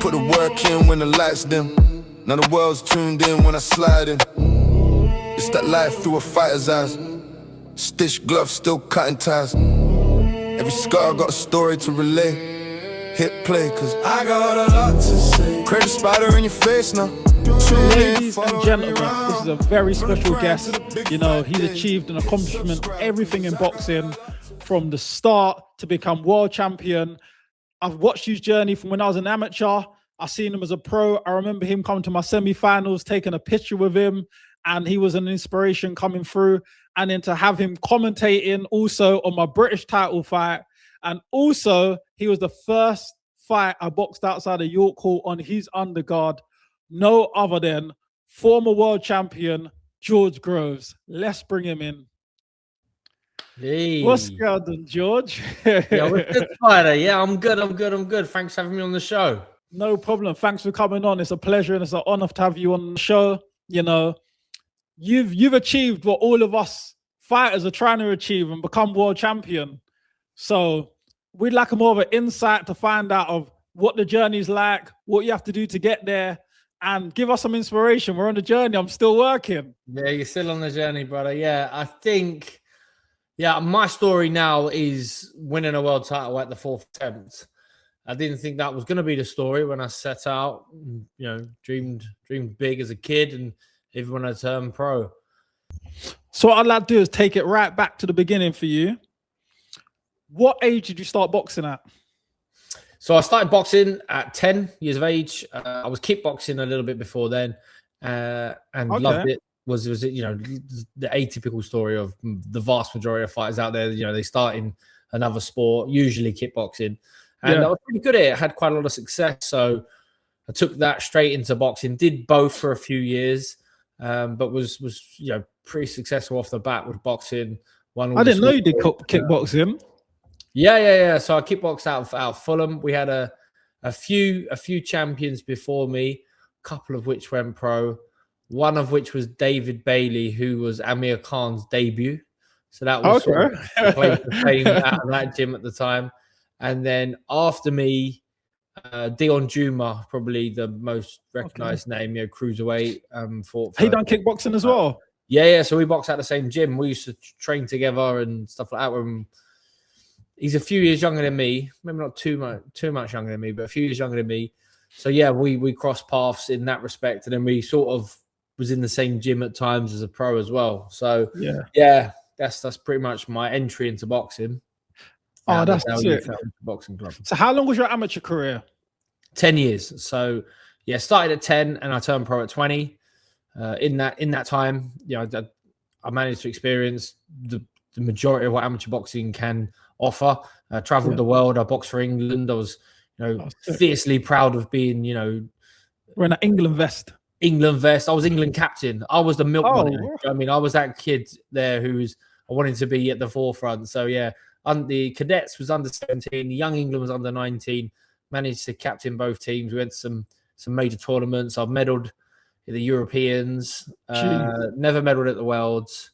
put the work in when the lights dim. Now the world's tuned in when I slide in. It's that life through a fighter's eyes. Stitched gloves, still cutting ties. Every scar got a story to relay. Hit play, cause I got a lot to say. Credit spider in your face now. Ladies and gentlemen, this is a very special guest. You know, he's achieved an accomplishment, everything in boxing, from the start to become world champion. I've watched his journey from when I was an amateur. I've seen him as a pro. I remember him coming to my semi-finals, taking a picture with him, and he was an inspiration coming through. And then to have him commentating also on my British title fight. And also, he was the first fight I boxed outside of York Hall on his undercard. No other than former world champion George Groves. Let's bring him in. Hey. What's going on, George? Yeah, we're good fighter. Yeah, I'm good. Thanks for having me on the show. No problem. Thanks for coming on. It's a pleasure and it's an honor to have you on the show. You know, you've achieved what all of us fighters are trying to achieve and become world champion. So we'd like more of an insight to find out of what the journey's like, what you have to do to get there, and give us some inspiration. We're on the journey. I'm still working. Yeah, you're still on the journey, brother. Yeah, I think, my story now is winning a world title at the 4th attempt. I didn't think that was going to be the story when I set out. You know, dreamed big as a kid, and even when I turned pro. So what I'd like to do is take it right back to the beginning for you. What age did you start boxing at? So I started boxing at 10 years of age. I was kickboxing a little bit before then, and loved it. Was it, you know, the atypical story of the vast majority of fighters out there. You know, they start in another sport, usually kickboxing, and I was pretty good at it. I had quite a lot of success, so I took that straight into boxing. Did both for a few years, but was you know, pretty successful off the bat with boxing. I didn't know you did kickboxing. Yeah. So I kickboxed out of Fulham. We had a few champions before me, a couple of which went pro. One of which was David Bailey, who was Amir Khan's debut. So that was sort of claim to fame out of that gym at the time. And then after me, Dion Juma, probably the most recognized name, you know, cruiserweight. He done kickboxing as well. Yeah. So we boxed at the same gym. We used to train together and stuff like that. He's a few years younger than me, maybe not too much younger than me, but a few years younger than me. So yeah, we crossed paths in that respect, and then we sort of was in the same gym at times as a pro as well. So yeah, that's pretty much my entry into boxing. Oh, that's it. Boxing club. So how long was your amateur career? 10 years. So yeah, started at 10 and I turned pro at 20. In that time, you know, I managed to experience the majority of what amateur boxing can offer. I traveled the world. I boxed for England. I was, you know, fiercely proud of being, you know, wearing an England vest. I was England captain. I was the milk bunny. You know I mean, I was that kid there I wanted to be at the forefront. So yeah, the cadets was under 17, the young England was under 19. Managed to captain both teams. We went to some major tournaments. I've medaled in the Europeans. Never medaled at the Worlds,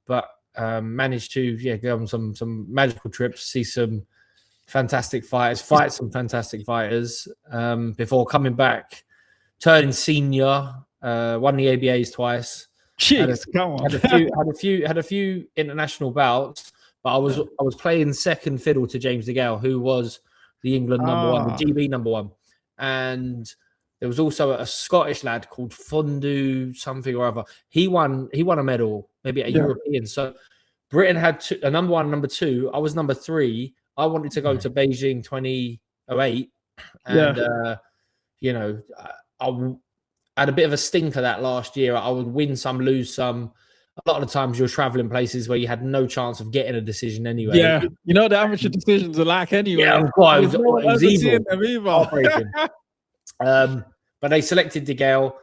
but managed to go on some magical trips, see some fantastic fighters, fight some fantastic fighters before coming back, turning senior, won the ABAs twice. Jeez, come on. Had a few international bouts, but I was playing second fiddle to James DeGale, who was the England number one, the GB number one, and there was also a Scottish lad called Fundu something or other. He won a medal, maybe a European. So Britain had a number one, number two. I was number three. I wanted to go to Beijing 2008, and you know, I had a bit of a stinker that last year. I would win some, lose some. A lot of the times you're traveling places where you had no chance of getting a decision anyway. Yeah, you know the amateur decisions are like anyway. Yeah, it was evil. But they selected DeGale.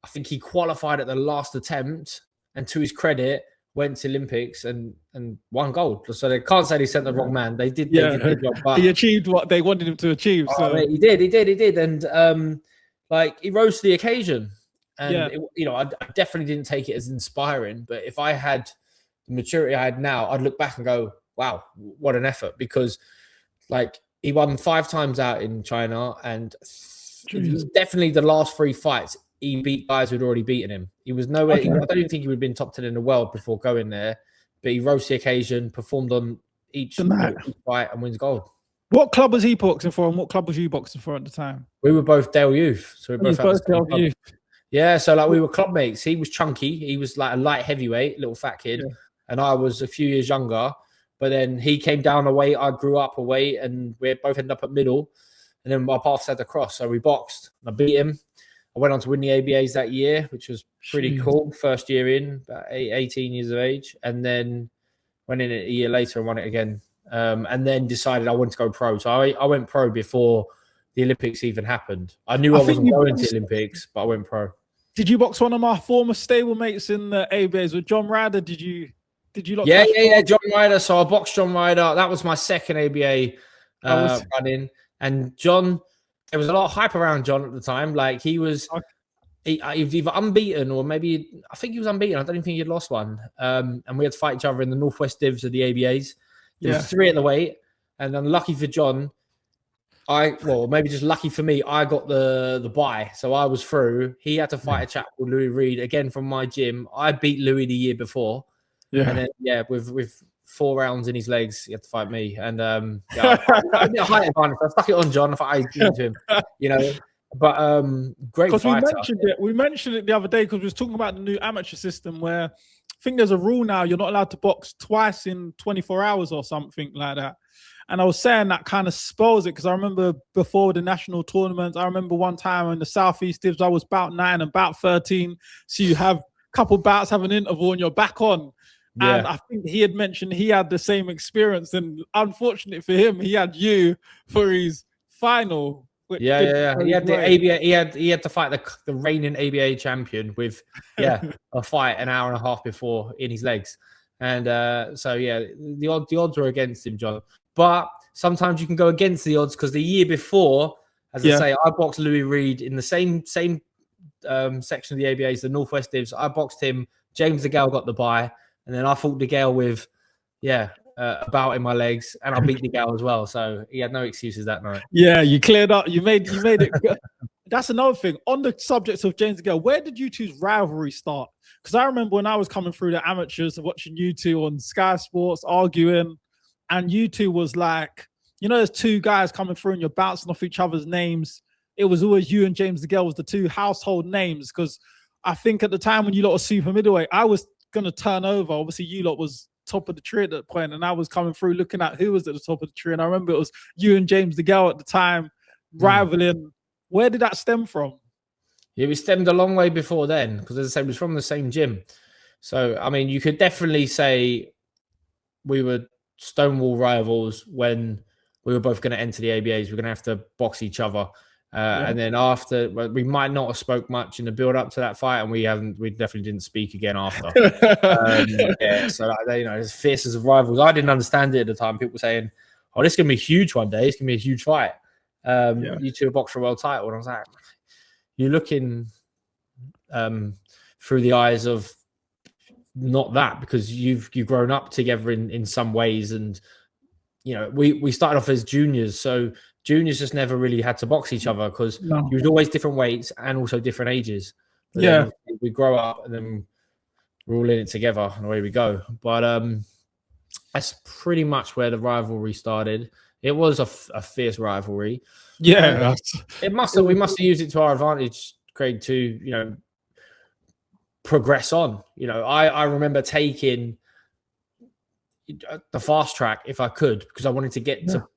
I think he qualified at the last attempt, and to his credit, went to Olympics and won gold. So they can't say they sent the wrong man. They did their job. But he achieved what they wanted him to achieve. So he did. And like he rose to the occasion. And you know, I definitely didn't take it as inspiring. But if I had the maturity I had now, I'd look back and go, "Wow, what an effort!" Because like he won 5 times out in China and definitely the last 3 fights, he beat guys who'd already beaten him. He was nowhere. Okay. I don't even think he would have been top 10 in the world before going there, but he rose to the occasion, performed on each fight, and wins gold. What club was he boxing for, and what club was you boxing for at the time? We were both Dale Youth, so we both had the same club. Youth. Yeah, so like we were club mates. He was chunky. He was like a light heavyweight, little fat kid, and I was a few years younger. But then he came down a weight. I grew up a weight, and we both ended up at middle. And then our paths had to cross, so we boxed. I beat him. I went on to win the ABAs that year, which was pretty cool. First year in, about 18 years of age, and then went in a year later and won it again. And then decided I wanted to go pro. So I went pro before the Olympics even happened. I knew I wasn't going to the Olympics, but I went pro. Did you box one of my former stablemates in the ABAs with John Ryder? Did you? Yeah, John Ryder. So I boxed John Ryder. That was my second ABA running. And John, there was a lot of hype around John at the time. Like he was either unbeaten or maybe I think he was unbeaten. I don't even think he'd lost one. And we had to fight each other in the Northwest divs of the ABAs. There was 3 at the weight, and unlucky for John, maybe just lucky for me, I got the bye, so I was through. He had to fight a chap called Louis Reed, again from my gym. I beat Louis the year before, and then with 4 rounds in his legs, he had to fight me. And I had a height advantage. I stuck it on John. I thought I'd give it to him, you know. But great fighter. We mentioned it the other day because we was talking about the new amateur system where I think there's a rule now you're not allowed to box twice in 24 hours or something like that. And I was saying that kind of spoils it because I remember before the national tournaments, I remember one time in the Southeast Divs, I was about 9 and about 13. So you have a couple bouts, have an interval, and you're back on. Yeah. And I think he had mentioned he had the same experience. And unfortunately for him, he had you for his final. He had the ABA. He had to fight the reigning ABA champion with a fight an hour and a half before in his legs, and the odds were against him, John. But sometimes you can go against the odds because the year before, as I say, I boxed Louis Reed in the same section of the ABAs, the Northwest Divs. I boxed him. James DeGale got the bye, and then I fought DeGale with a bout in my legs, and I beat DeGale as well. So he had no excuses that night. Yeah, you cleared up. You made it good. That's another thing. On the subject of James DeGale, where did you two's rivalry start? Because I remember when I was coming through the amateurs and watching you two on Sky Sports arguing, and you two was like, you know, there's 2 guys coming through and you're bouncing off each other's names. It was always you and James DeGale was the 2 household names, because I think at the time when you lot were super middleweight, I was going to turn over. Obviously, you lot was top of the tree at that point, and I was coming through looking at who was at the top of the tree, and I remember it was you and James DeGale at the time rivaling. Where did that stem from? Yeah, we stemmed a long way before then, because as I said, it was from the same gym. So I mean, you could definitely say we were stonewall rivals when we were both going to enter the ABAs. We're going to have to box each other. And then after, we might not have spoke much in the build up to that fight, and we definitely didn't speak again after. So you know, as fierce as rivals, I didn't understand it at the time. People were saying, "Oh, this is gonna be huge one day. It's gonna be a huge fight." You two box for a world title, and I was like, "You're looking through the eyes of not that, because you've grown up together in some ways, and you know, we started off as juniors, so." Juniors just never really had to box each other because you was always different weights and also different ages. But we grow up and then we're all in it together, and away we go. But that's pretty much where the rivalry started. It was a fierce rivalry. Yeah, we must have used it to our advantage, Craig, to, you know, progress on. You know, I remember taking the fast track if I could, because I wanted to get to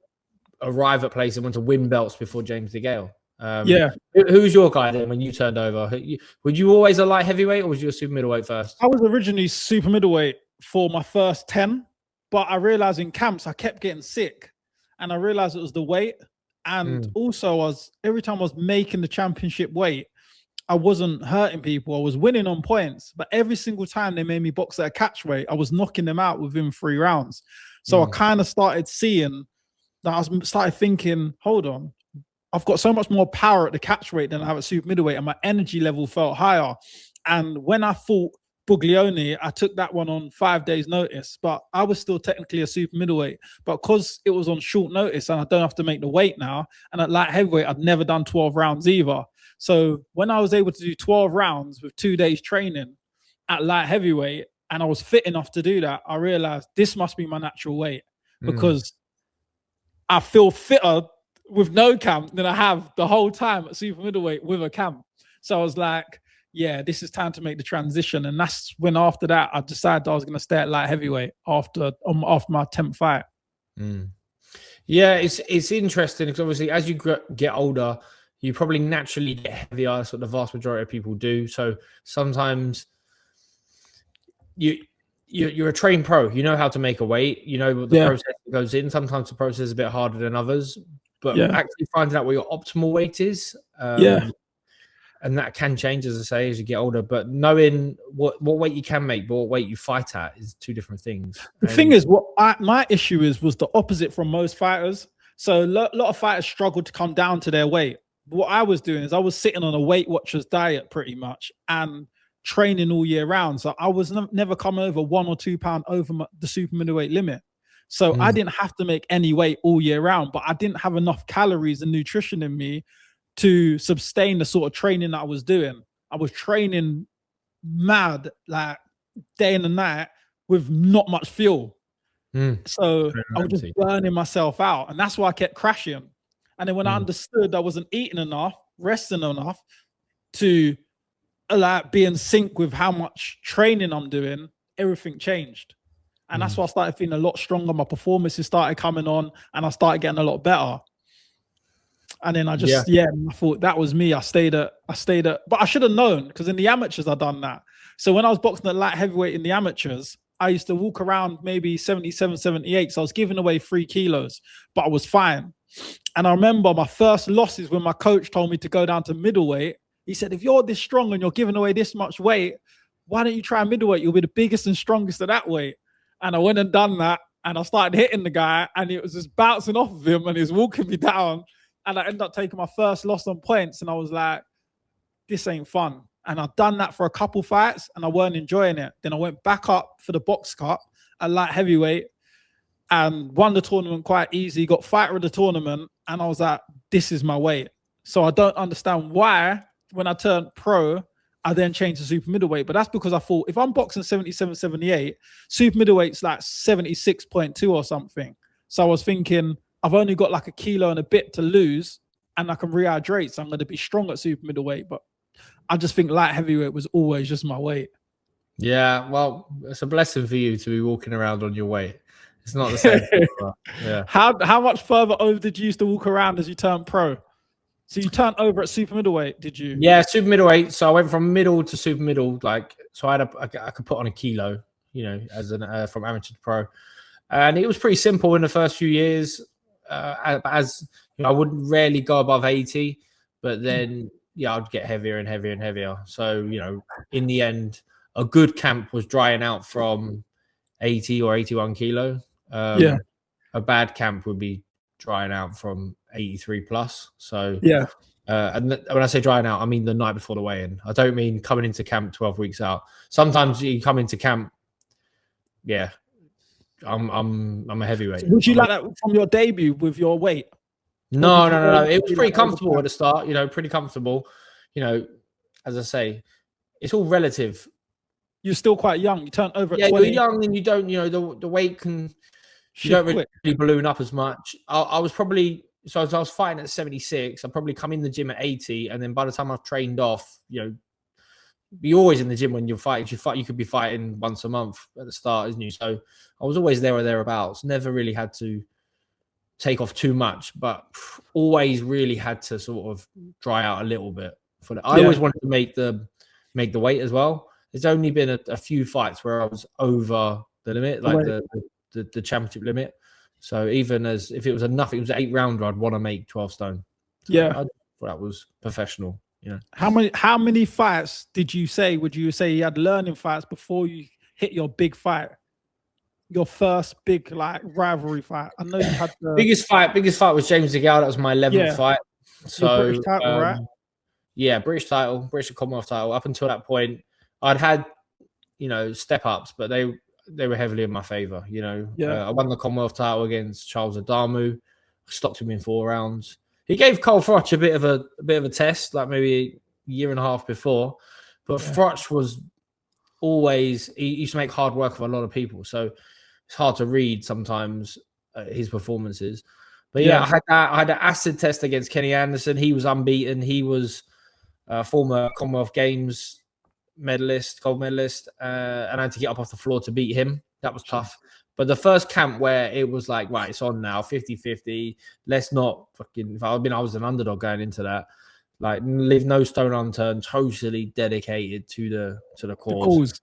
arrive at place and want to win belts before James DeGale. Who was your guy then when you turned over? Would you always a light heavyweight, or was you a super middleweight first? I was originally super middleweight for my first 10, but I realized in camps I kept getting sick, and I realized it was the weight, and also every time I was making the championship weight, I wasn't hurting people. I was winning on points, but every single time they made me box at a catch weight, I was knocking them out within 3 rounds. So I kind of started seeing that. I started thinking, hold on, I've got so much more power at the catch weight than I have at super middleweight, and my energy level felt higher. And when I fought Buglioni, I took that one on 5 days notice, but I was still technically a super middleweight. But because it was on short notice and I don't have to make the weight now, and at light heavyweight, I'd never done 12 rounds either. So when I was able to do 12 rounds with 2 days training at light heavyweight, and I was fit enough to do that, I realized this must be my natural weight, because I feel fitter with no camp than I have the whole time at super middleweight with a camp. So I was like, yeah, this is time to make the transition. And that's when after that, I decided I was going to stay at light heavyweight after my 10th fight. Yeah, it's interesting because obviously as you get older, you probably naturally get heavier. That's what the vast majority of people do. So sometimes you're a trained pro. You know how to make a weight. You know what the process that goes in. Sometimes the process is a bit harder than others. But actually finding out what your optimal weight is, and that can change, as I say, as you get older. But knowing what weight you can make, but what weight you fight at is two different things. The thing is, my issue was the opposite from most fighters. So a lot of fighters struggle to come down to their weight. What I was doing is I was sitting on a Weight Watchers diet pretty much and training all year round. So I was never come over 1 or 2 pounds over the super middleweight limit. So I didn't have to make any weight all year round, but I didn't have enough calories and nutrition in me to sustain the sort of training that I was doing. I was training mad, like day and night with not much fuel. So I was just burning myself out. And that's why I kept crashing. And then when I understood I wasn't eating enough, resting enough to like be in sync with how much training I'm doing, everything changed. And that's why I started feeling a lot stronger. My performances started coming on and I started getting a lot better. And then I just, I thought that was me. I stayed at, but I should have known because in the amateurs, I'd done that. So when I was boxing at light heavyweight in the amateurs, I used to walk around maybe 77, 78. So I was giving away 3 kilos, but I was fine. And I remember my first losses when my coach told me to go down to middleweight. He said, if you're this strong and you're giving away this much weight, why don't you try middleweight? You'll be the biggest and strongest at that weight. And I went and done that. And I started hitting the guy and it was just bouncing off of him and he was walking me down. And I ended up taking my first loss on points. And I was like, this ain't fun. And I'd done that for a couple fights and I weren't enjoying it. Then I went back up for the box cut at light heavyweight and won the tournament quite easy, got fighter of the tournament. And I was like, this is my weight. So I don't understand why when I turned pro, I then changed to super middleweight. But that's because I thought if I'm boxing 77, 78, super middleweight's like 76.2 or something. So I was thinking, I've only got like a kilo and a bit to lose and I can rehydrate. So I'm going to be strong at super middleweight. But I just think light heavyweight was always just my weight. Yeah, well, it's a blessing for you to be walking around on your weight. It's not the same. Yeah. How much further over did you used to walk around as you turned pro? So you turned over at super middleweight, did you? Yeah, super middleweight. So I went from middle to super middle. Like, so I could put on a kilo, you know, as an from amateur to pro, and it was pretty simple in the first few years. As you know, I wouldn't rarely go above 80, but then I'd get heavier and heavier and heavier. So you know, in the end, a good camp was drying out from 80 or 81 kilo. A bad camp would be drying out from 83 plus. So and when I say drying out, I mean the night before the weigh-in. I don't mean coming into camp 12 weeks out. Sometimes you come into camp, I'm a heavyweight. So would you like that from your debut with your weight? No. It was pretty comfortable at the start, you know, pretty comfortable. You know, as I say, it's all relative. You're still quite young. You turned over at 20. You're young and you don't, you know, the weight can, you don't really balloon up as much. I was probably, so as I was fighting at 76, I'd probably come in the gym at 80. And then by the time I've trained off, you know, you're always in the gym when you're fighting. You could be fighting once a month at the start, isn't you? So I was always there or thereabouts. Never really had to take off too much, but always really had to sort of dry out a little bit. I always wanted to make the weight as well. There's only been a few fights where I was over the limit, like the championship limit. So even as if it was enough, it was an 8-rounder, I'd want to make 12 stone. So I thought that was professional. Yeah. How many fights would you say you had learning fights before you hit your big fight? Your first big like rivalry fight. I know you had the biggest fight was James DeGale. That was my 11th fight. So British title, right? Yeah, British title, British Commonwealth title. Up until that point, I'd had step ups, but they were heavily in my favor. Yeah. I won the Commonwealth title against Charles Adamu, stopped him in 4 rounds. He gave Cole Froch a bit of a test, like maybe a year and a half before, but Froch was always, he used to make hard work of a lot of people, so it's hard to read sometimes his performances. But I had an acid test against Kenny Anderson. He was unbeaten. He was a former Commonwealth Games gold medalist, and I had to get up off the floor to beat him. That was tough. But the first camp where it was like, right, it's on now, 50-50. Let's not fucking. I was an underdog going into that. Like, leave no stone unturned. Totally dedicated to the cause.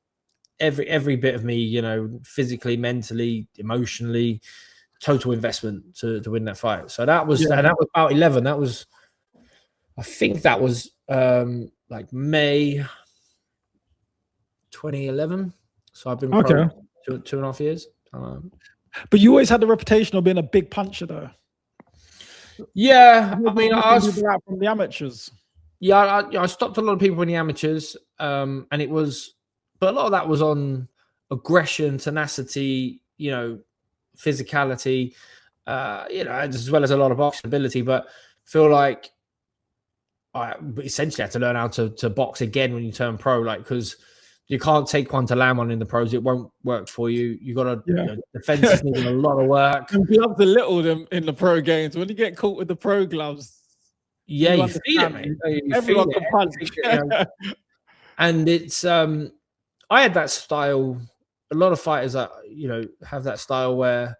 Every bit of me, physically, mentally, emotionally, total investment to win that fight. So that was about 11. I think that was like May 2011. So I've been pro 2.5 years. But you always had the reputation of being a big puncher, though. Yeah, I mean, I was from the amateurs. Yeah, I stopped a lot of people in the amateurs, and it was, but a lot of that was on aggression, tenacity, physicality, as well as a lot of boxing ability. But I feel like I essentially had to learn how to box again when you turn pro, like, because you can't take one to land one in the pros. It won't work for you. You got to, defense is needing a lot of work. And gloves are little in the pro games. When you get caught with the pro gloves, yeah, you feel it, mate. Everyone can punch. And it's, I had that style. A lot of fighters that, have that style where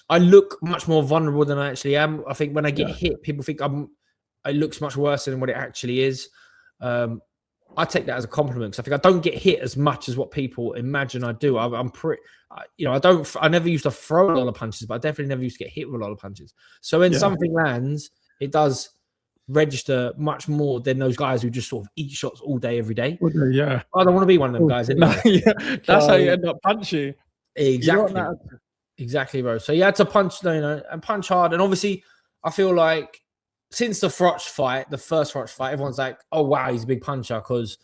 I look much more vulnerable than I actually am. I think when I get hit, people think it looks much worse than what it actually is. I take that as a compliment because I think I don't get hit as much as what people imagine I do. I'm pretty, I never used to throw a lot of punches, but I definitely never used to get hit with a lot of punches. So when something lands, it does register much more than those guys who just sort of eat shots all day, every day. Yeah. I don't want to be one of them guys anyway. That's how you end up punching. Exactly, bro. So you had to punch, and punch hard. And obviously, I feel like since the Froch fight, the first Froch fight, everyone's like, oh, wow, he's a big puncher because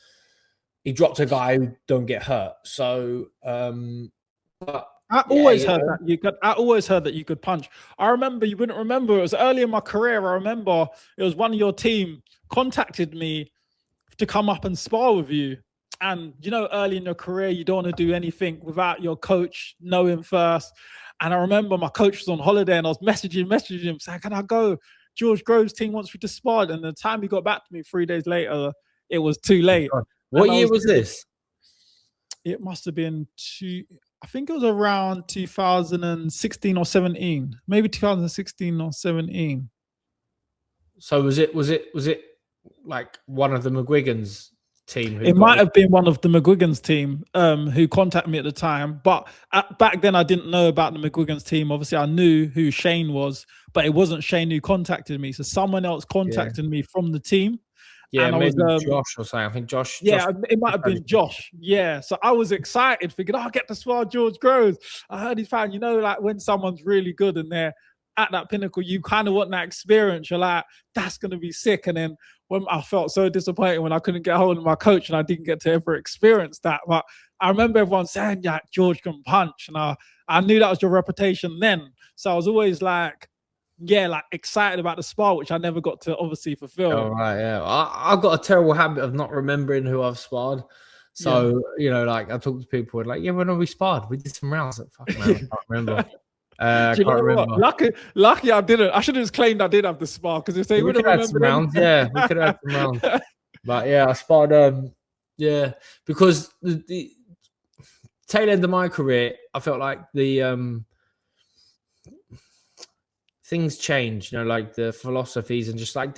he dropped a guy who don't get hurt. So, but I always heard that you could punch. I remember, you wouldn't remember, it was early in my career. I remember it was one of your team contacted me to come up and spar with you. And, early in your career, you don't want to do anything without your coach knowing first. And I remember my coach was on holiday and I was messaging him saying, can I go? George Groves' team wants me to spar. And the time he got back to me 3 days later, it was too late. What year was this? It must have been I think it was around 2016 or 17, maybe 2016 or 17. So was it like one of the McGuigan's team? It might have been one of the McGuigan's team who contacted me at the time. But back then I didn't know about the McGuigan's team. Obviously I knew who Shane was, but it wasn't Shane who contacted me. So someone else contacted me from the team. Yeah, and maybe Josh or something. I think Josh. Yeah, it might have been Josh. Yeah, so I was excited, thinking, I'll get to spar George Groves. I heard he's found, like when someone's really good and they're at that pinnacle, you kind of want that experience. You're like, that's going to be sick. And then when I felt so disappointed when I couldn't get hold of my coach and I didn't get to ever experience that. But I remember everyone saying, yeah, George can punch. And I knew that was your reputation then. So I was always like excited about the spar, which I never got to obviously fulfill. Oh, right, yeah. I've got a terrible habit of not remembering who I've sparred. So, I talk to people and like, when we sparred? We did some rounds. Like, fuck, man, I can't remember. I can't remember. Lucky I didn't. I should have just claimed I did have the spar because if they would have had some rounds, we could have had some rounds. But yeah, I sparred. Because the tail end of my career, I felt like the things changed. Like the philosophies and just like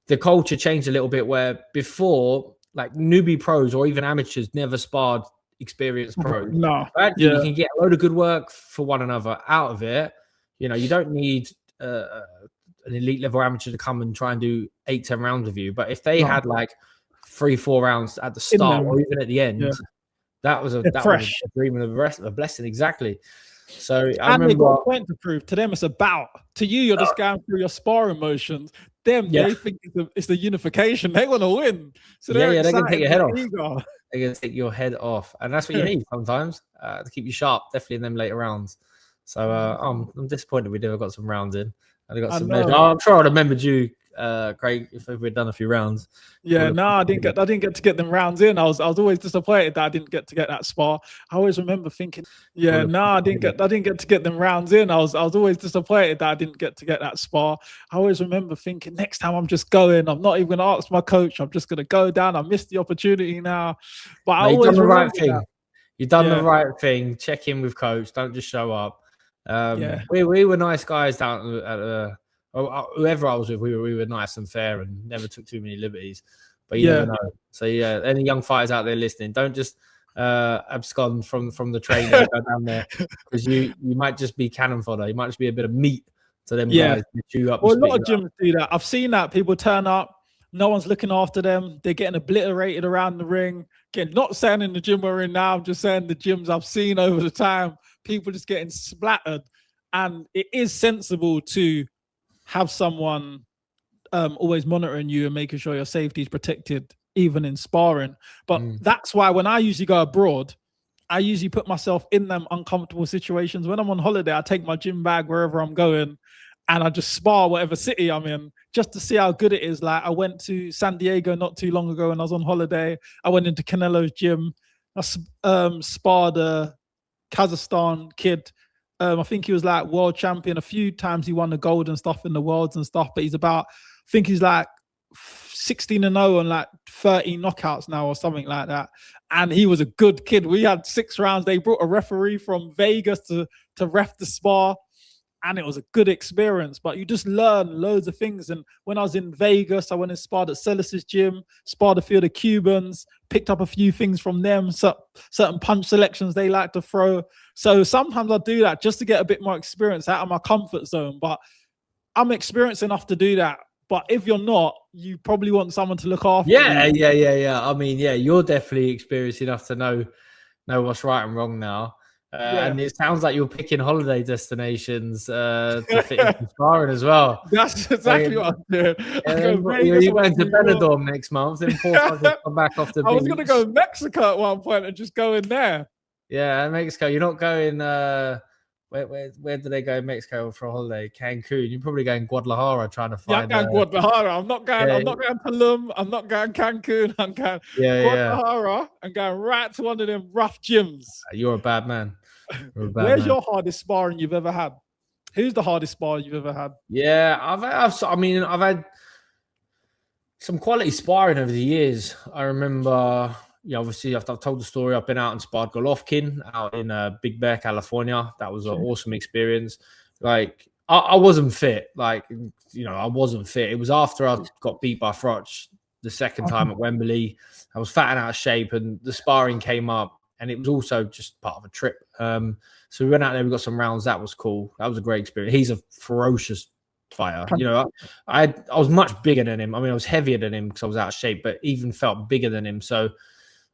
the culture changed a little bit. Where before, like newbie pros or even amateurs never sparred experienced pros. No, actually, you can get a load of good work for one another out of it. You don't need an elite level amateur to come and try and do 8-10 rounds with you. But if they had like 3-4 rounds at the start or even at the end, that was a dream and a blessing. Exactly. So I And they got remember, a point to prove. To them, it's about. To you, you're just going through your sparring motions. Them, yeah, they think it's the unification. They want to win. So yeah, they're yeah, they're gonna take excited. your head They're off. eager. They're gonna take your head off, and that's what you need sometimes to keep you sharp. Definitely in them later rounds. So I'm disappointed we never got some rounds in. I got I some. know. I'm sure I'd remembered you, Craig, if we'd done a few rounds. Yeah, no, I didn't get to get them rounds in. I was always disappointed that I didn't get to get that spar. I always remember thinking, yeah, no, I didn't get to get them rounds in. I was always disappointed that I didn't get to get that spar. I always remember thinking, next time I'm just going. I'm not even gonna ask my coach. I'm just gonna go down. I missed the opportunity now. But I always done the right remember thing. that. You've done the right thing. Check in with coach. Don't just show up. We were nice guys down at whoever I was with. We were nice and fair and never took too many liberties. But you never know. So yeah, any young fighters out there listening, don't just abscond from the train and go down there, because you might just be cannon fodder. You might just be a bit of meat to them guys to chew up. Well, a lot of gyms do that. I've seen that. People turn up, no one's looking after them. They're getting obliterated around the ring. Again, not saying in the gym we're in now, I'm just saying the gyms I've seen over the time, people just getting splattered. And it is sensible to have someone always monitoring you and making sure your safety is protected, even in sparring. But that's why when I usually go abroad, I usually put myself in them uncomfortable situations. When I'm on holiday, I take my gym bag wherever I'm going and I just spar whatever city I'm in just to see how good it is. Like I went to San Diego not too long ago when I was on holiday. I went into Canelo's gym. I sparred a Kazakhstan kid. I think he was like world champion. A few times he won the gold and stuff in the worlds and stuff, but I think he's like 16-0 and like 30 knockouts now or something like that. And he was a good kid. We had 6 rounds. They brought a referee from Vegas to ref the spar. And it was a good experience, but you just learn loads of things. And when I was in Vegas, I went and sparred at Celis's gym, sparred a few of the Cubans, picked up a few things from them, certain punch selections they like to throw. So sometimes I do that just to get a bit more experience out of my comfort zone. But I'm experienced enough to do that. But if you're not, you probably want someone to look after you. Yeah. I mean, yeah, you're definitely experienced enough to know what's right and wrong now. And it sounds like you're picking holiday destinations to fit into sparring as well. That's exactly what I'm doing. You're going to Benidorm next month, then come back off the beach. I was going to go to Mexico at one point and just go in there. Yeah, Mexico. You're not going. Where do they go in Mexico for a holiday? Cancun. You're probably going Guadalajara trying to find. Yeah, I'm going Guadalajara. I'm not going Tulum. I'm not going Cancun. I'm going Guadalajara and going right to one of them rough gyms. You're a bad man. Where's your hardest sparring you've ever had? Who's the hardest sparring you've ever had? Yeah, I've had some quality sparring over the years. I remember, obviously I've told the story. I've been out and sparred Golovkin out in Big Bear, California. That was an awesome experience. Like I wasn't fit. I wasn't fit. It was after I got beat by Froch the second time at Wembley. I was fat and out of shape, and the sparring came up. And it was also just part of a trip. So we went out there, we got some rounds. That was cool. That was a great experience. He's a ferocious fighter. I was much bigger than him. I mean, I was heavier than him because I was out of shape, but even felt bigger than him. So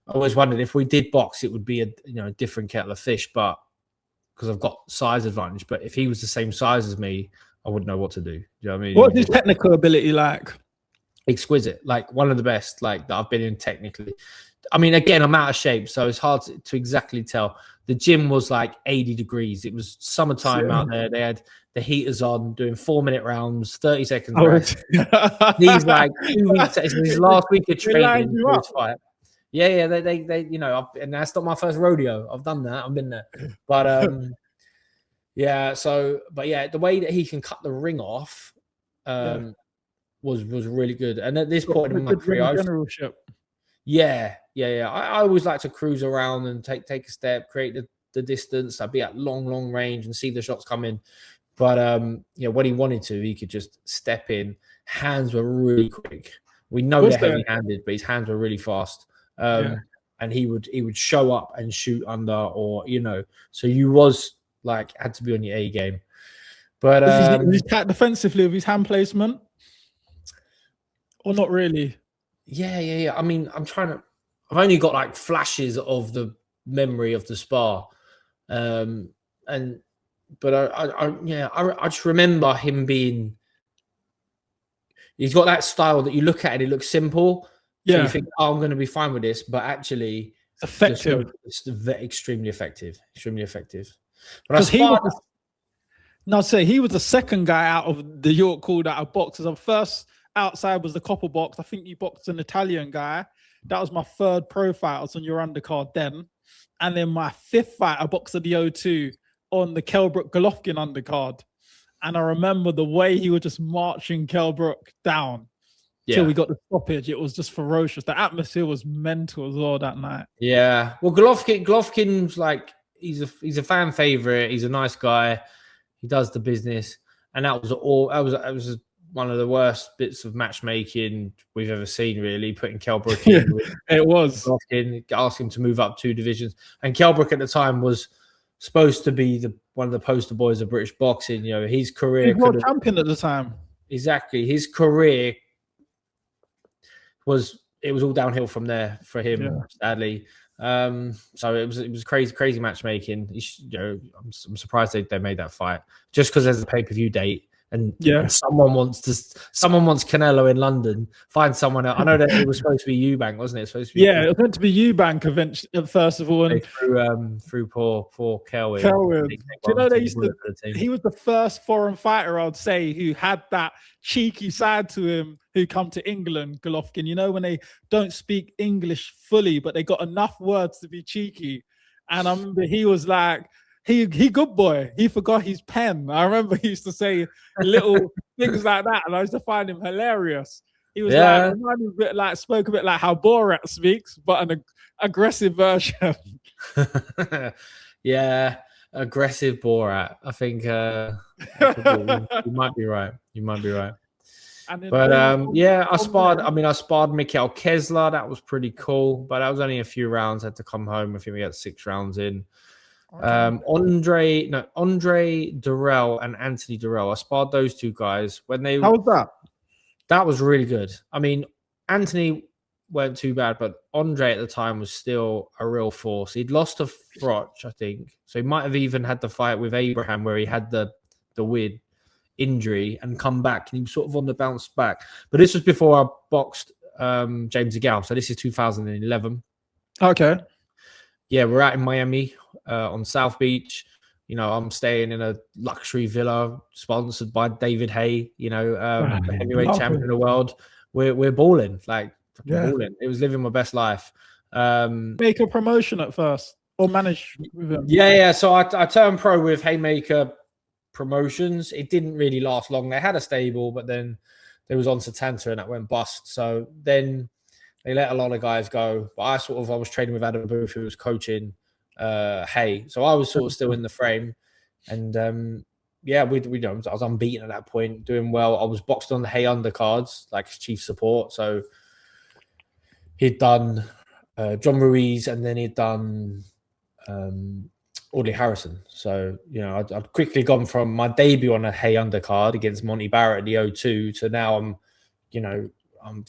I always wondered if we did box, it would be a different kettle of fish, but because I've got size advantage. But if he was the same size as me, I wouldn't know what to do. Do you know what I mean? What's his technical ability like? Exquisite. Like one of the best that I've been in technically. I mean, again, I'm out of shape, so it's hard to exactly tell. The gym was like 80 degrees. It was summertime out there. They had the heaters on, doing 4-minute rounds, 30 seconds rest. He's like 2 weeks. It's his last week of training for his fight. Yeah. They and that's not my first rodeo. I've done that. I've been there. But the way that he can cut the ring off was really good. And at this point in my career, generalship. Yeah. I always like to cruise around and take a step, create the distance. I'd be at long range and see the shots come in. But when he wanted to, he could just step in. Hands were really quick. We know they're heavy-handed, but his hands were really fast. And he would show up and shoot under, or So you was had to be on your A game. But he's attacked defensively with his hand placement, or not really. Yeah. I mean, I've only got flashes of the memory of the spar. And But I just remember him being. He's got that style that you look at and it looks simple. So you think, oh, I'm going to be fine with this, but actually, effective. It's extremely effective. Extremely effective. But he was the second guy out of the York called out of boxers. The first outside was the Copper box. I think you boxed an Italian guy. That was my third pro fight. I was on your undercard then. And then my fifth fight, I boxed at the O2 on the Kelbrook Golovkin undercard. And I remember the way he was just marching Kelbrook down till we got the stoppage. It was just ferocious. The atmosphere was mental as well that night. Yeah. Well, Golovkin's like, he's a fan favorite. He's a nice guy. He does the business. And that was one of the worst bits of matchmaking we've ever seen, really, putting Kelbrook in. It was. Golovkin, asking him to move up 2 divisions. And Kelbrook at the time was supposed to be one of the poster boys of British boxing. You know, his career. He was world champion at the time. Exactly. His career was all downhill from there for him, sadly. So it was crazy matchmaking. I'm surprised they made that fight just because there's a pay-per-view date. And someone wants Canelo in London. Find someone else. I know that it was supposed to be Eubank, wasn't it? It was meant to be Eubank eventually. First of all, and through poor Kelvin. Do you know he was the first foreign fighter, I'd say, who had that cheeky side to him, who come to England, Golovkin. You know, when they don't speak English fully, but they got enough words to be cheeky. And I remember he was like, he good boy. He forgot his pen. I remember he used to say little things like that, and I used to find him hilarious. He was spoke a bit like how Borat speaks, but an aggressive version. Yeah, aggressive Borat. I think you might be right. You might be right. But I sparred Mikhail Kessler. That was pretty cool, but that was only a few rounds. I had to come home. I think we got 6 rounds in. Andre Durrell and Anthony Durrell. I sparred those 2 guys when they. How was that? That was really good. I mean, Anthony weren't too bad, but Andre at the time was still a real force. He'd lost to Froch, I think, so he might have even had the fight with Abraham where he had the weird injury and come back, and he was sort of on the bounce back. But this was before I boxed James Agal, so this is 2011. Okay. Yeah, we're out in Miami on South Beach. You know, I'm staying in a luxury villa sponsored by David Hay, the heavyweight champion of the world. We're balling, balling. It was living my best life. Make a promotion at first or manage with him? Yeah. So I turned pro with Haymaker Promotions. It didn't really last long. They had a stable, but then there was on Satanta and that went bust. So then they let a lot of guys go, but I was training with Adam Booth, who was coaching Hay. So I was sort of still in the frame. And I was unbeaten at that point, doing well. I was boxed on the Hay undercards, like his chief support. So he'd done John Ruiz, and then he'd done Audley Harrison. So, I'd quickly gone from my debut on a Hay undercard against Monty Barrett at the O2 to now I'm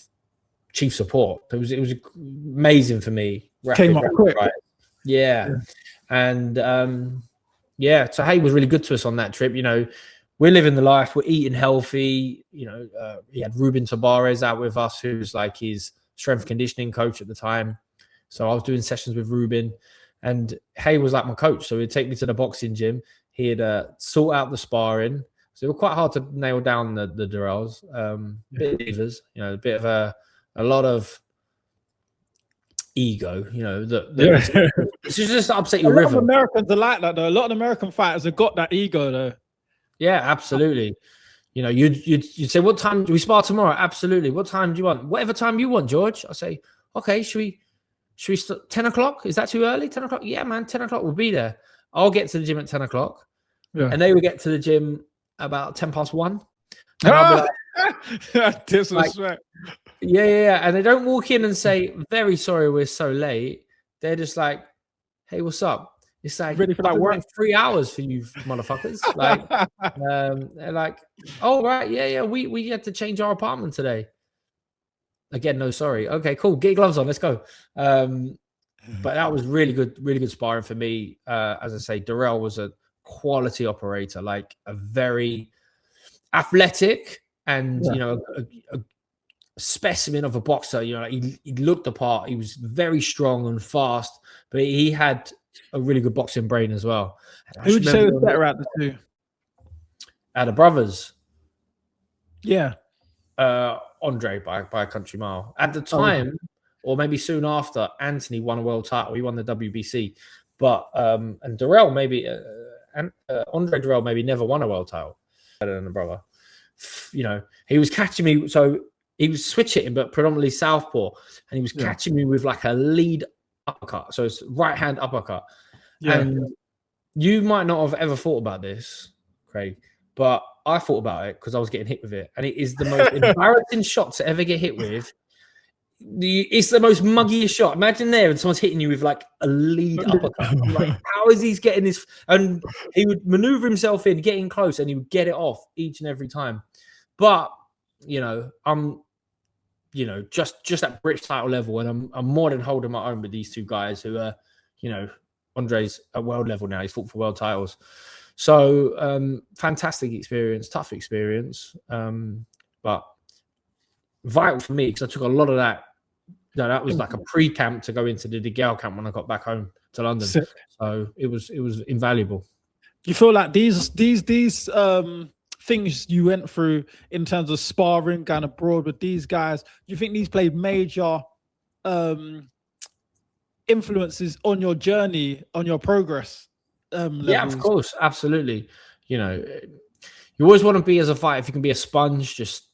chief support. It was amazing for me. Came up quick. Right. Yeah. And so Hay was really good to us on that trip. We're living the life, we're eating healthy. He had Ruben Tabarez out with us, who's like his strength conditioning coach at the time. So I was doing sessions with Ruben, and Hay was like my coach. So he'd take me to the boxing gym. He'd sort out the sparring. So it was quite hard to nail down the Durrells. Bit of divas, a bit of a lot of ego, it's just upset your rhythm. A lot of Americans are like that, though. A lot of American fighters have got that ego, though. Yeah, absolutely. You'd say, what time do we spar tomorrow? Absolutely. What time do you want? Whatever time you want, George. I say, okay, should we start 10 o'clock? Is that too early? 10 o'clock? Yeah, man, 10 o'clock, we'll be there. I'll get to the gym at 10 o'clock. Yeah. And they would get to the gym about 10 past 1. And I'll be like, disrespect. Yeah. And they don't walk in and say, very sorry, we're so late. They're just like, hey, what's up? It's like, ready for that work? 3 hours for you motherfuckers. They're like, oh, right. Yeah. We had to change our apartment today. Again, no, sorry. Okay, cool. Get your gloves on. Let's go. But that was really good sparring for me. As I say, Durrell was a quality operator, like a very athletic and a specimen of a boxer. Like he looked the part. He was very strong and fast, but he had a really good boxing brain as well. Who would you say was better at the two? Out of brothers, yeah, Andre by a country mile. At the time, or maybe soon after, Anthony won a world title. He won the WBC, but and Durrell maybe Andre Durrell maybe never won a world title. Better than the brother. He was catching me. So he was switch hitting, but predominantly southpaw, and he was catching me with like a lead uppercut. So it's right hand uppercut. Yeah. And you might not have ever thought about this, Craig, but I thought about it because I was getting hit with it, and it is the most embarrassing shot to ever get hit with. It's the most muggiest shot. Imagine there and someone's hitting you with like a lead uppercut. Like, how is he getting this? And he would maneuver himself in, getting close, and he would get it off each and every time. But I'm just at British title level, and I'm more than holding my own with these two guys who are, Andre's at world level now. He's fought for world titles. So fantastic experience, tough experience, but vital for me because I took a lot of that. That was like a pre-camp to go into the DeGale camp when I got back home to London. Sick. So it was invaluable. Do you feel like these things you went through in terms of sparring, going abroad with these guys, do you think these played major influences on your journey, on your progress? Yeah, of course, absolutely. You always want to be as a fighter, if you can be a sponge, just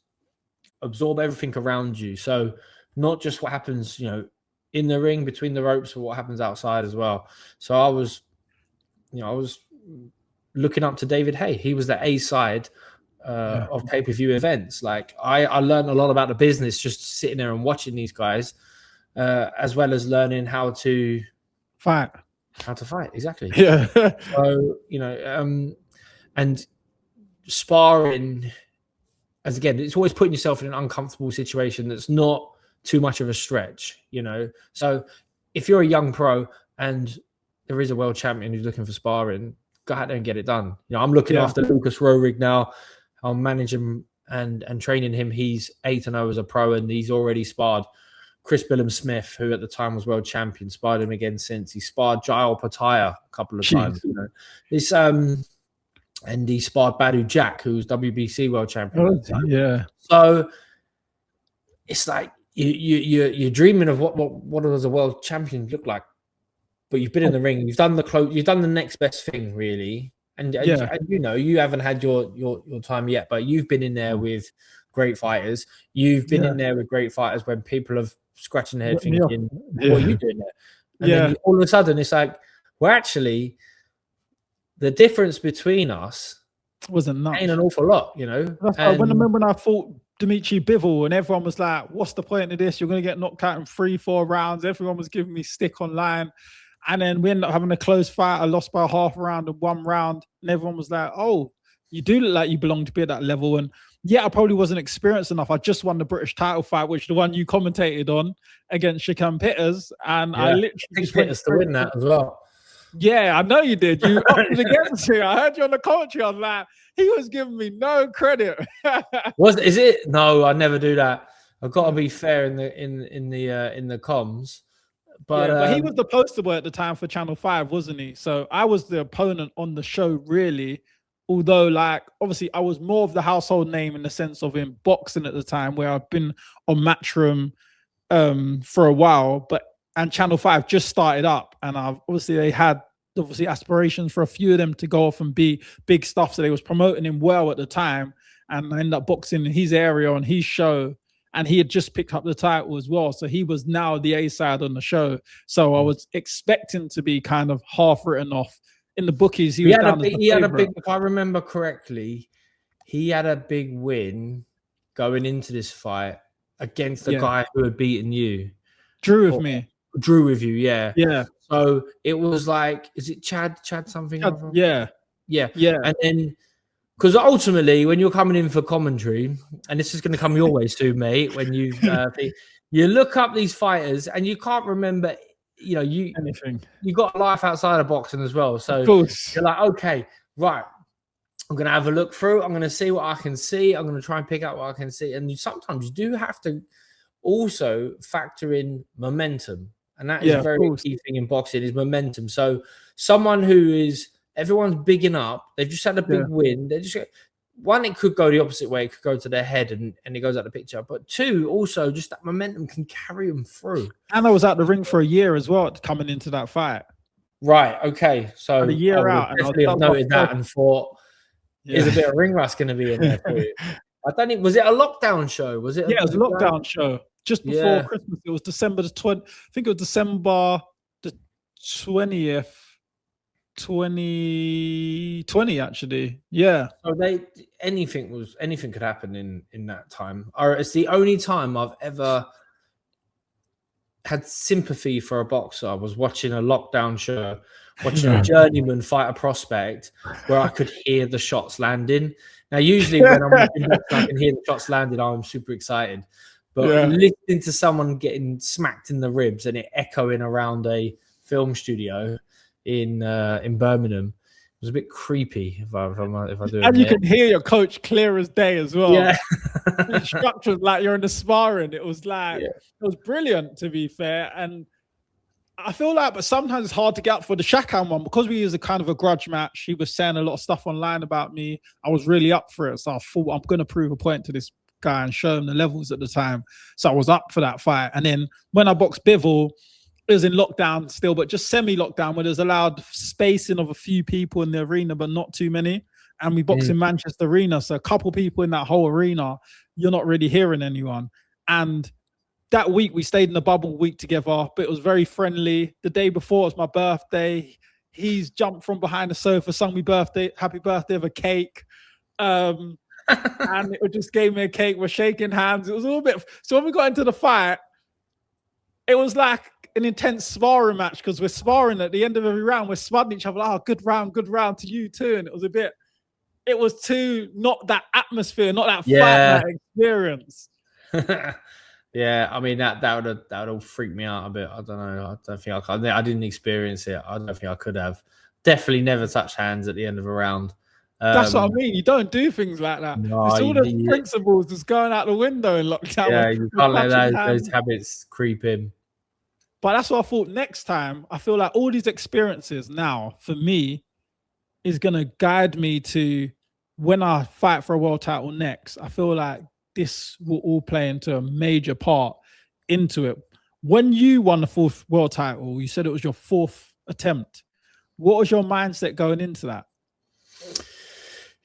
absorb everything around you. So not just what happens, in the ring between the ropes, but what happens outside as well. So I was looking up to David Hay. He was the A side of pay-per-view events. Like I learned a lot about the business just sitting there and watching these guys, as well as learning how to fight. Exactly. Yeah. So, and sparring, as again, it's always putting yourself in an uncomfortable situation that's not too much of a stretch, So if you're a young pro and there is a world champion who's looking for sparring, go out there and get it done. I'm looking after Lucas Rohrig now. I'm managing and training him. He's 8-0 as a pro, and he's already sparred Chris Billum-Smith, who at the time was world champion, sparred him again since. He sparred Jael Pataya a couple of times. This and he sparred Badu Jack, who was WBC world champion. Yeah. So it's like you're dreaming of what does a world champion look like, but you've been in the ring, you've done the next best thing, really. And you haven't had your time yet, but you've been in there with great fighters. You've been in there with great fighters when people have scratching their head thinking, what are you doing there? And then all of a sudden it's like, well, actually, the difference between us wasn't much. Ain't an awful lot, That's like when I fought Dimitri Bivol, and everyone was like, what's the point of this? You're going to get knocked out in 3-4 rounds. Everyone was giving me stick online. And then we ended up having a close fight. I lost by half a round and 1 round. And everyone was like, oh, you do look like you belong to be at that level. And yeah, I probably wasn't experienced enough. I just won the British title fight, which the one you commentated on against Shakan Pitters. And I literally just went to win that as well. Yeah, I know you did. You opted against me. I heard you on the commentary. I was like, he was giving me no credit. Is it? No, I never do that. I've got to be fair in the comms. But he was the poster boy at the time for Channel 5, wasn't he? So I was the opponent on the show, really. Although, like, obviously, I was more of the household name in the sense of in boxing at the time, where I've been on Matchroom for a while, and Channel 5 just started up, and they had aspirations for a few of them to go off and be big stuff. So they was promoting him well at the time, and I ended up boxing in his area on his show. And he had just picked up the title as well. So he was now the A-side on the show. So I was expecting to be kind of half written off. In the bookies, he had a big, if I remember correctly, he had a big win going into this fight against the guy who had beaten you. Drew with you, yeah. Yeah. So it was like, is it Chad something? Yeah. And then, because ultimately, when you're coming in for commentary, and this is going to come your way soon, mate, when you look up these fighters and you can't remember you know, anything. you got a life outside of boxing as well. So Of course. you're like, okay, right. I'm going to have a look through. I'm going to see what I can see. I'm going to try and pick out what I can see. And sometimes you do have to also factor in momentum. And that is a very key thing in boxing is momentum. So someone who is, everyone's bigging up, they've just had a big win. They're just, one, it could go the opposite way. It could go to their head and it goes out the picture. But two, also just that momentum can carry them through. And I was out the ring for a year as well coming into that fight. Right. Okay. So a year out. And I have noted that and thought, is a bit of ring rust going to be in there for you? I don't think, was it a lockdown show? Was it? Yeah, it was a lockdown show just before Christmas. It was December the 20th. I think it was December the 20th, 2020, actually. Yeah. So anything could happen in that time. Or it's the only time I've ever had sympathy for a boxer. I was watching a lockdown show, watching a journeyman fight a prospect where I could hear the shots landing. Now, usually when I'm watching boxing, I can hear the shots landing. I'm super excited. But listening to someone getting smacked in the ribs and it echoing around a film studio in Birmingham was a bit creepy. If I do. And you can hear your coach clear as day as well. Yeah. Instructions like you're in the sparring. It was like it was brilliant, to be fair. And I feel like, but sometimes it's hard to get up for the Shakan one because we use a kind of a grudge match. He was saying a lot of stuff online about me. I was really up for it, so I thought I'm going to prove a point to this guy and show him the levels at the time. So I was up for that fight. And then when I boxed Bivol, it was in lockdown still, but just semi-lockdown where there's allowed spacing of a few people in the arena, but not too many. And we box in Manchester Arena, so a couple people in that whole arena, you're not really hearing anyone. And that week we stayed in the bubble week together, but it was very friendly. The day before it was my birthday. He's jumped from behind the sofa, sung me happy birthday of a cake. And it just gave me a cake. We're shaking hands. It was all a bit. So when we got into the fight, it was like an intense sparring match because we're sparring at the end of every round. We're spudding each other. Oh, good round to you too. And it was too not that atmosphere, not that fight, that experience. Yeah, I mean that would have freaked me out a bit. I don't know. I didn't experience it. I don't think I could have. Definitely never touched hands at the end of a round. That's what I mean. You don't do things like that. No, it's all the principles that's going out the window in lockdown. Yeah, you can't let those habits creep in. But that's what I thought next time. I feel like all these experiences now, for me, is going to guide me to when I fight for a world title next. I feel like this will all play into a major part into it. When you won the 4th world title, you said it was your 4th attempt. What was your mindset going into that?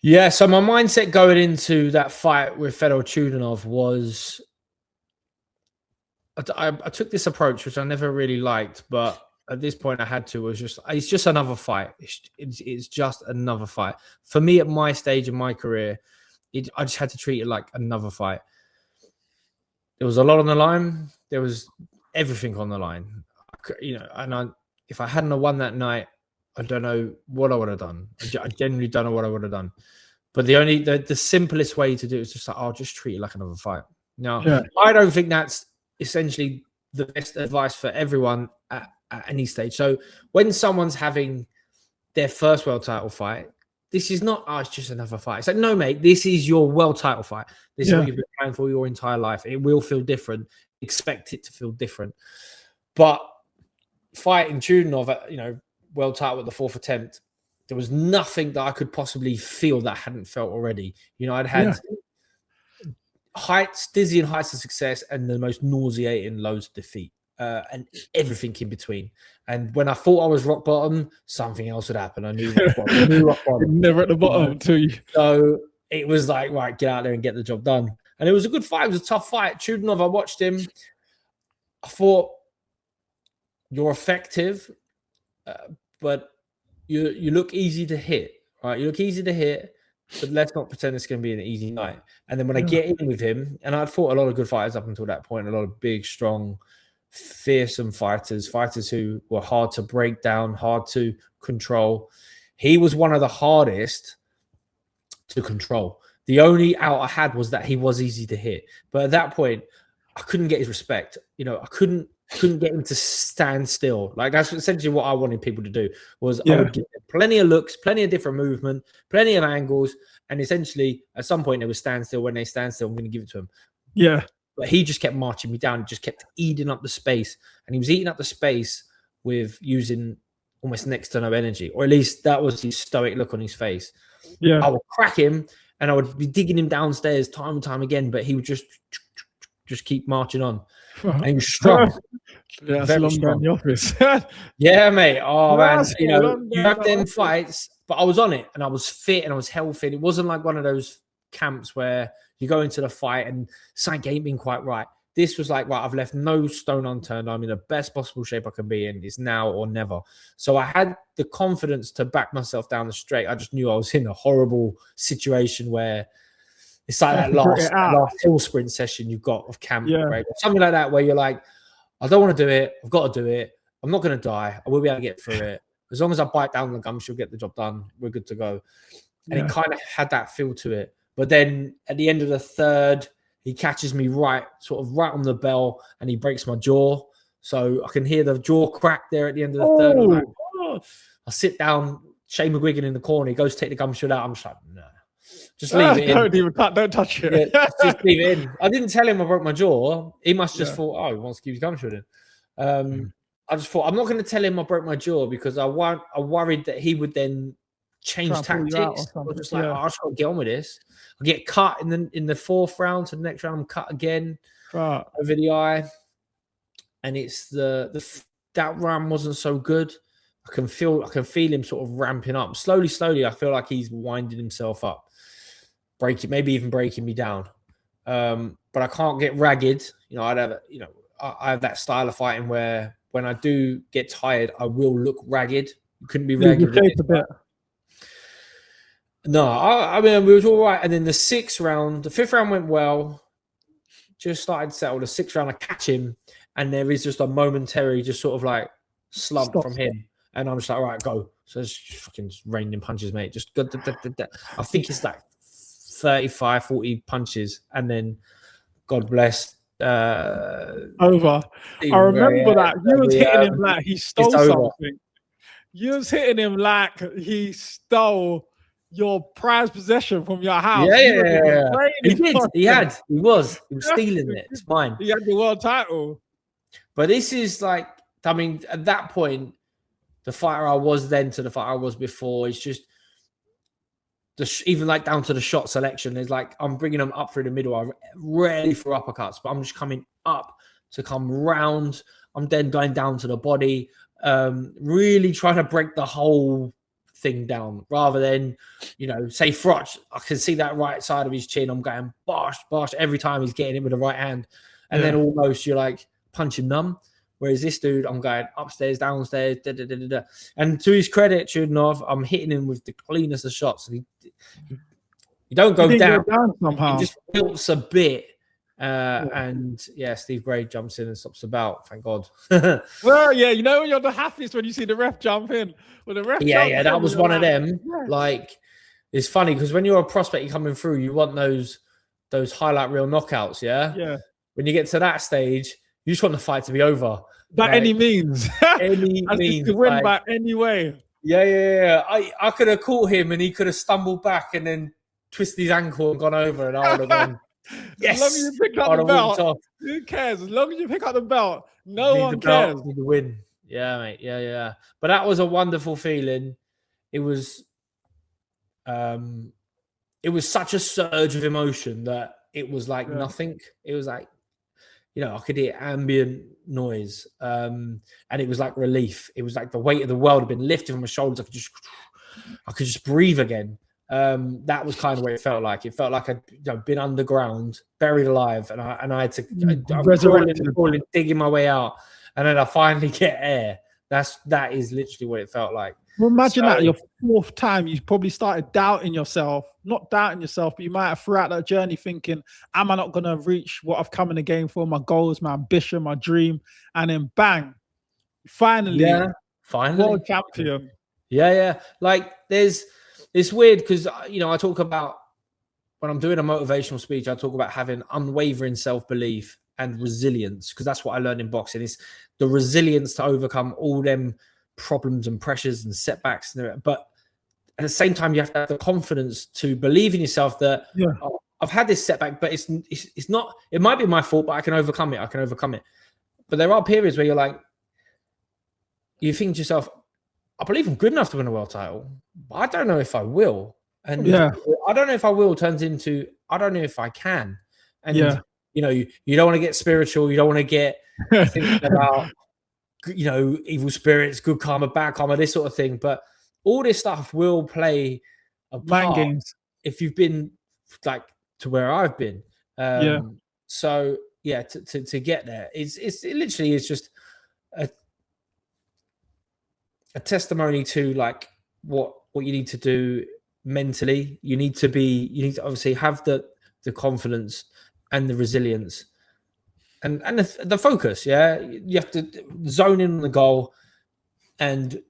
Yeah, so my mindset going into that fight with Fedor Chudinov was I took this approach, which I never really liked, but at this point I had to. It's just another fight. It's just another fight. For me, at my stage in my career, I just had to treat it like another fight. There was a lot on the line. There was everything on the line. If I hadn't have won that night, I don't know what I would have done. I genuinely don't know what I would have done. But the simplest way to do it is just like, I'll just treat it like another fight. Now, I don't think that's essentially the best advice for everyone at any stage. So when someone's having their first world title fight, this is not, it's just another fight. It's like, no, mate, this is your world title fight. This is what you've been playing for your entire life. It will feel different. Expect it to feel different. But fighting Chudinov, world title at the 4th attempt, there was nothing that I could possibly feel that I hadn't felt already. I'd had dizzying heights of success and the most nauseating lows of defeat, and everything in between. And when I thought I was rock bottom, something else would happen. I knew rock bottom. Never at the bottom until you. So it was like, right, get out there and get the job done. And it was a good fight. It was a tough fight. Chudinov, I watched him. I thought, you're effective, but you look easy to hit, right? You look easy to hit, but let's not pretend it's going to be an easy night. And then when I get in with him, and I'd fought a lot of good fighters up until that point, a lot of big, strong, fearsome fighters who were hard to break down, hard to control. He was one of the hardest to control. The only out I had was that he was easy to hit. But at that point, I couldn't get his respect. You know, I couldn't get him to stand still. Like that's essentially what I wanted people to do. Was I would give them plenty of looks, plenty of different movement, plenty of angles, and essentially at some point they would stand still. When they stand still, I'm going to give it to him. Yeah. But he just kept marching me down. He just kept eating up the space, and he was eating up the space with using almost next to no energy, or at least that was his stoic look on his face. Yeah. I would crack him, and I would be digging him downstairs time and time again, but he would just keep marching on. And he was strong. Yeah, very strong. In the office. Yeah, mate. Oh, man. You know, you have them fights, but I was on it, and I was fit, and I was healthy. And it wasn't like one of those camps where you go into the fight and something ain't been quite right. This was like, right, I've left no stone unturned. I'm in the best possible shape I can be in. It's now or never. So I had the confidence to back myself down the straight. I just knew I was in a horrible situation where it's like that last hill sprint session you've got of camp, right? Something like that where you're like, I don't want to do it. I've got to do it. I'm not going to die. I will be able to get through it. As long as I bite down the gum, she'll get the job done. We're good to go. And it kind of had that feel to it. But then at the end of the third, he catches me right on the bell, and he breaks my jaw. So I can hear the jaw crack there at the end of the third. Like, I sit down, Shane McGuigan in the corner. He goes to take the gum shield out. I'm just like, no. Just leave it in. Don't touch it. Yeah, just leave it in. I didn't tell him I broke my jaw. He must just thought, oh, he wants to keep his gum shield in. I just thought, I'm not going to tell him I broke my jaw because I worried that he would then change tactics. I was just like, I just got to get on with this. I get cut in the fourth round. So the next round, I'm cut again over the eye. And it's that round wasn't so good. I can feel him sort of ramping up. Slowly, I feel like he's winding himself up. Maybe even breaking me down. But I can't get ragged. You know, I have that style of fighting where when I do get tired, I will look ragged. You couldn't be ragged. No, I mean, we was all right. And then the fifth round went well. Just started to settle. The sixth round, I catch him, and there is just a momentary, just sort of like slump from him. And I'm just like, all right, go. So it's fucking just raining punches, mate. Just go. I think it's like 35, 40 punches. And then, God bless. Over. I remember that. You was hitting him like he stole something. You was hitting him like he stole your prized possession from your house. Yeah. He did. He was stealing it. It's mine. He had the world title. But this is like, I mean, at that point, the fighter I was then to the fighter I was before, it's just even like down to the shot selection. There's like, I'm bringing them up through the middle. I'm ready for uppercuts, but I'm just coming up to come round. I'm then going down to the body, really trying to break the whole thing down rather than, you know, say Frotch. I can see that right side of his chin. I'm going bosh every time he's getting it with the right hand. And then almost you're like punching numb. Whereas this dude, I'm going upstairs, downstairs, and to his credit, Chudinov, I'm hitting him with the cleanest of shots. And he don't go down somehow. He just tilts a bit. And Steve Gray jumps in and stops the bout. Thank God. Well, yeah, you know when you're the happiest when you see the ref jump in. When the ref that was one of them. Yeah. Like, it's funny because when you're a prospect coming through, you want those highlight reel knockouts. Yeah. When you get to that stage, you just want the fight to be over. By any means. Any means. To win by any way. Yeah. I could have caught him and he could have stumbled back and then twisted his ankle and gone over, and I would have gone, yes. As long as you pick up the belt, who cares? As long as you pick up the belt, no one cares. Need to win. Yeah, mate. Yeah. But that was a wonderful feeling. It was such a surge of emotion that it was like nothing. It was like, you know, I could hear ambient noise, and it was like relief. It was like the weight of the world had been lifted from my shoulders. I could just breathe again. That was kind of what it felt like. It felt like I'd been underground, buried alive, and I had to crawling, digging my way out, and then I finally get air. That is literally what it felt like. Well, imagine that your fourth time, you probably started doubting yourself. Not doubting yourself, but you might have throughout that journey thinking, am I not going to reach what I've come in the game for, my goals, my ambition, my dream? And then bang, finally, world champion. Yeah. Like it's weird because, you know, I talk about when I'm doing a motivational speech, I talk about having unwavering self-belief and resilience, because that's what I learned in boxing, is the resilience to overcome all them problems and pressures and setbacks. But at the same time, you have to have the confidence to believe in yourself that oh, I've had this setback, but it's not, it might be my fault, but I can overcome it. But there are periods where you're like, you think to yourself, I believe I'm good enough to win a world title, but I don't know if I will. And I don't know if I will turns into, I don't know if I can. And, you know, you don't want to get spiritual. You don't want to get thinking about, you know, evil spirits, good karma, bad karma, this sort of thing. But all this stuff will play a part games if you've been like to where I've been. So yeah, to get there, it literally is just a testimony to like what you need to do mentally. You need to obviously have the confidence and the resilience and the focus. Yeah, you have to zone in on the goal, and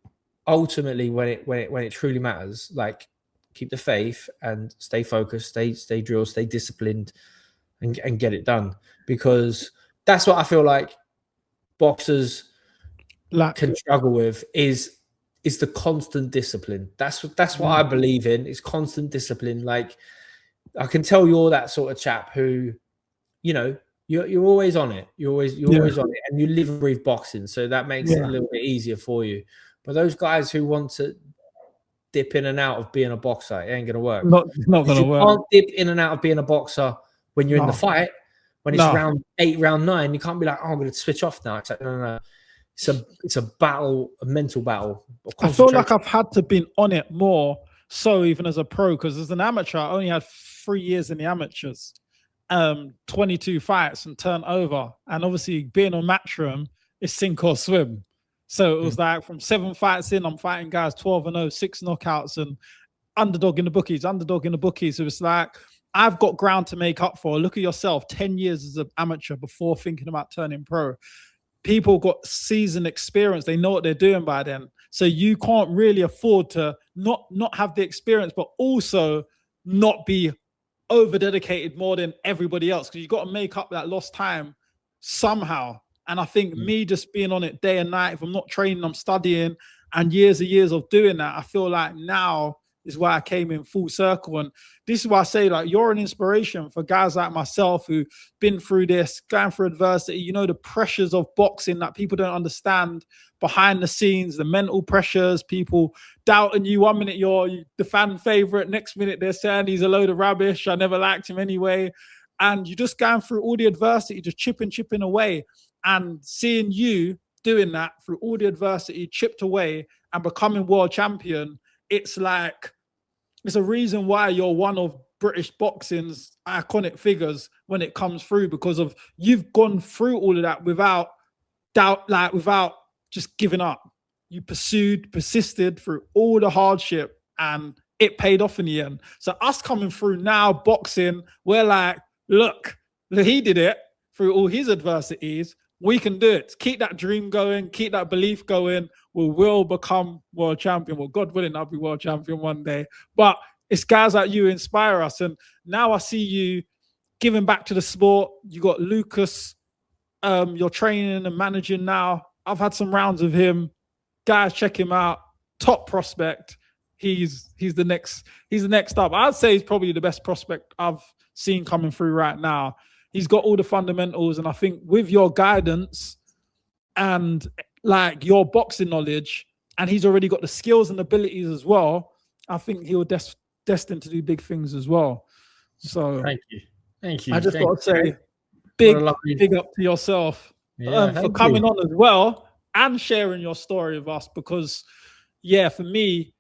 ultimately when it truly matters, like keep the faith and stay focused, stay drilled, stay disciplined, and get it done. Because that's what I feel like boxers can struggle with is the constant discipline. That's what I believe in, is constant discipline. Like I can tell you're that sort of chap who, you know, you're always on it. You're always on it, and you live and breathe boxing, so that makes it a little bit easier for you. But those guys who want to dip in and out of being a boxer, it ain't gonna work. It's not gonna work. You can't dip in and out of being a boxer when you're in the fight. When it's round 8, round 9, you can't be like, oh, I'm gonna switch off now. It's like, no. It's a battle, a mental battle. I feel like I've had to be on it more so even as a pro, because as an amateur, I only had 3 years in the amateurs, 22 fights and turn over. And obviously being on Matchroom is sink or swim. So it was like from 7 fights in, I'm fighting guys 12-0, 6 knockouts, and underdog in the bookies. So it's like, I've got ground to make up for. Look at yourself, 10 years as an amateur before thinking about turning pro. People got seasoned experience. They know what they're doing by then. So you can't really afford to not have the experience, but also not be over dedicated more than everybody else, because you've got to make up that lost time somehow. And I think me just being on it day and night, if I'm not training, I'm studying, and years and years of doing that, I feel like now is why I came in full circle. And this is why I say, like, you're an inspiration for guys like myself who've been through this, going through adversity, you know, the pressures of boxing that people don't understand behind the scenes, the mental pressures, people doubting you. 1 minute you're the fan favorite, next minute they're saying he's a load of rubbish, I never liked him anyway. And you're just going through all the adversity, just chipping away, and seeing you doing that through all the adversity, chipped away and becoming world champion. It's like, it's a reason why you're one of British boxing's iconic figures when it comes through, because of you've gone through all of that without doubt, like without just giving up. You persisted through all the hardship, and it paid off in the end. So us coming through now, boxing, we're like, look, he did it through all his adversities. We can do it. Keep that dream going. Keep that belief going. We will become world champion. Well, God willing, I'll be world champion one day. But it's guys like you inspire us. And now I see you giving back to the sport. You got Lucas, you're training and managing now. I've had some rounds with him. Guys, check him out. Top prospect. He's the next up. I'd say he's probably the best prospect I've seen coming through right now. He's got all the fundamentals, and I think with your guidance and like your boxing knowledge, and he's already got the skills and abilities as well, I think he'll destined to do big things as well. So thank you. I just got to say, big up to yourself for coming on as well and sharing your story with us, because for me,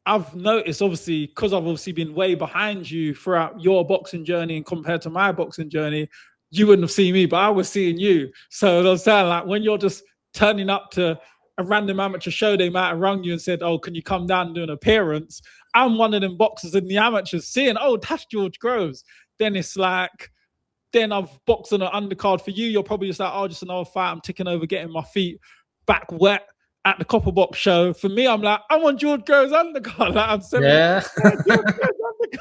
I've noticed, obviously, because I've obviously been way behind you throughout your boxing journey, and compared to my boxing journey, you wouldn't have seen me, but I was seeing you. So I was saying, like, when you're just turning up to a random amateur show, they might have rung you and said, oh, can you come down and do an appearance? I'm one of them boxers in the amateurs seeing, oh, that's George Groves. Then it's like, then I've boxed on an undercard for you. You're probably just like, oh, just another fight. I'm ticking over, getting my feet back wet at the Copper Box show. For me, I'm like, I'm on George Groves undercard. Like, I'm George Groves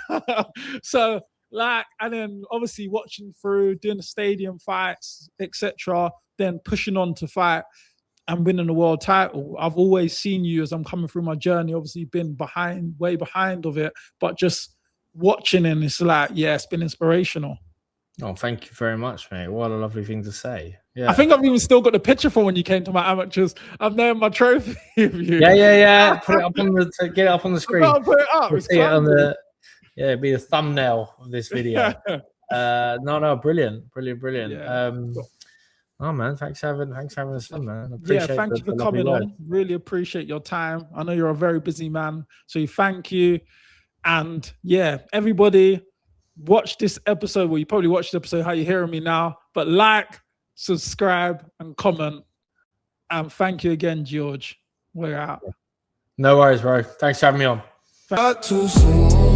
undercard. So Like, and then obviously watching through, doing the stadium fights, etc., then pushing on to fight and winning the world title. I've always seen you as I'm coming through my journey, obviously been behind, way behind of it, but just watching and it's like, yeah, it's been inspirational. Oh, thank you very much, mate. What a lovely thing to say. Yeah. I think I've even still got the picture from when you came to my amateurs. I've there my trophy of you. Yeah. Put it up on get it up on the screen. I'll put it up. We'll see it on the it'd be the thumbnail of this video. No, brilliant. Yeah. Oh man, thanks for having us on, man. Thank you for coming on. Really appreciate your time. I know you're a very busy man, so thank you. And yeah, everybody, watch this episode. Well, you probably watched the episode how you're hearing me now, but like, subscribe, and comment. And thank you again, George. We're out. No worries, bro. Thanks for having me on. Not too soon.